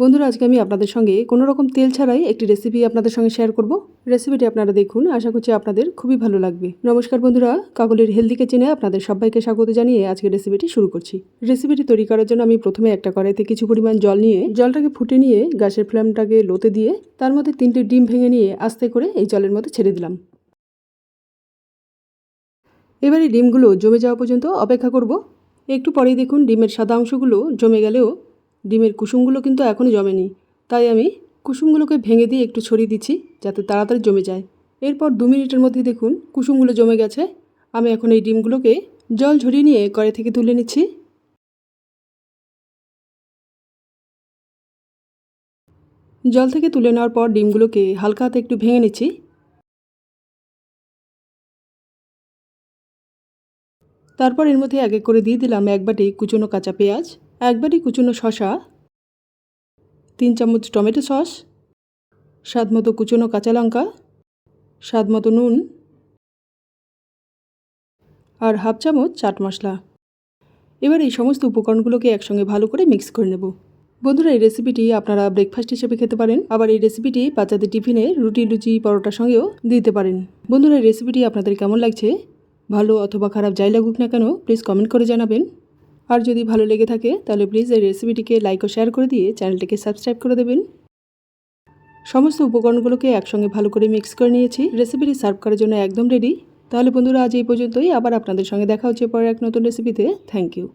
বন্ধুরা, আজকে আমি আপনাদের সঙ্গে কোনো রকম তেল ছাড়াই একটি রেসিপি আপনাদের সঙ্গে শেয়ার করব। রেসিপিটি আপনারা দেখুন, আশা করছি আপনাদের খুবই ভালো লাগবে। নমস্কার বন্ধুরা, কাকলির হেলদি কিচেনে আপনাদের সবাইকে স্বাগত জানিয়ে আজকে রেসিপিটি শুরু করছি। রেসিপিটি তৈরি করার জন্য আমি প্রথমে একটা কড়াইতে কিছু পরিমাণ জল নিয়ে জলটাকে ফুটে নিয়ে গ্যাসের ফ্লেমটাকে লোতে দিয়ে তার মধ্যে 3টে ডিম ভেঙে নিয়ে আস্তে করে এই জলের মধ্যে ছেড়ে দিলাম। এবার এই ডিমগুলো জমে যাওয়া পর্যন্ত অপেক্ষা করব। একটু পরেই দেখুন ডিমের সাদা অংশগুলো জমে গেলেও ডিমের কুসুমগুলো কিন্তু এখনও জমেনি, তাই আমি কুসুমগুলোকে ভেঙে দিয়ে একটু ছড়িয়ে দিচ্ছি যাতে তাড়াতাড়ি জমে যায়। এরপর 2 মিনিটের মধ্যেই দেখুন কুসুমগুলো জমে গেছে। আমি এখন এই ডিমগুলোকে জল ঝরিয়ে নিয়ে কড়াই থেকে তুলে নিচ্ছি। জল থেকে তুলে নেওয়ার পর ডিমগুলোকে হালকা হাতে একটু ভেঙে নিচ্ছি। তারপর এর মধ্যে এক এক করে দিয়ে দিলাম 1 বাটি কুচনো কাঁচা পেঁয়াজ, 1 বাটি কুচনো শসা, 3 চামচ টমেটো সস, স্বাদ মতো কুচনো কাঁচা লঙ্কা, স্বাদ মতো নুন আর হাফ চামচ চাট মশলা। এবার এই সমস্ত উপকরণগুলোকে একসঙ্গে ভালো করে মিক্স করে নেব। বন্ধুরা, এই রেসিপিটি আপনারা ব্রেকফাস্ট হিসেবে খেতে পারেন, আবার এই রেসিপিটি বাচ্চাদের টিফিনে রুটি লুচি পরোটার সঙ্গেও দিতে পারেন। বন্ধুরা, এই রেসিপিটি আপনাদের কেমন লাগছে, ভালো অথবা খারাপ যাই লাগুক না কেন প্লিজ কমেন্ট করে জানাবেন। আর যদি ভালো লেগে থাকে তাহলে প্লিজ এই রেসিপিটিকে লাইক ও শেয়ার করে দিয়ে চ্যানেলটিকে সাবস্ক্রাইব করে দেবেন। সমস্ত উপকরণগুলোকে একসঙ্গে ভালো করে মিক্স করে নিয়েছি। রেসিপিটি সার্ভ করার জন্য একদম রেডি। তাহলে বন্ধুরা, আজ এই পর্যন্তই। আবার আপনাদের সঙ্গে দেখা হচ্ছে পরের এক নতুন রেসিপিতে। Thank you.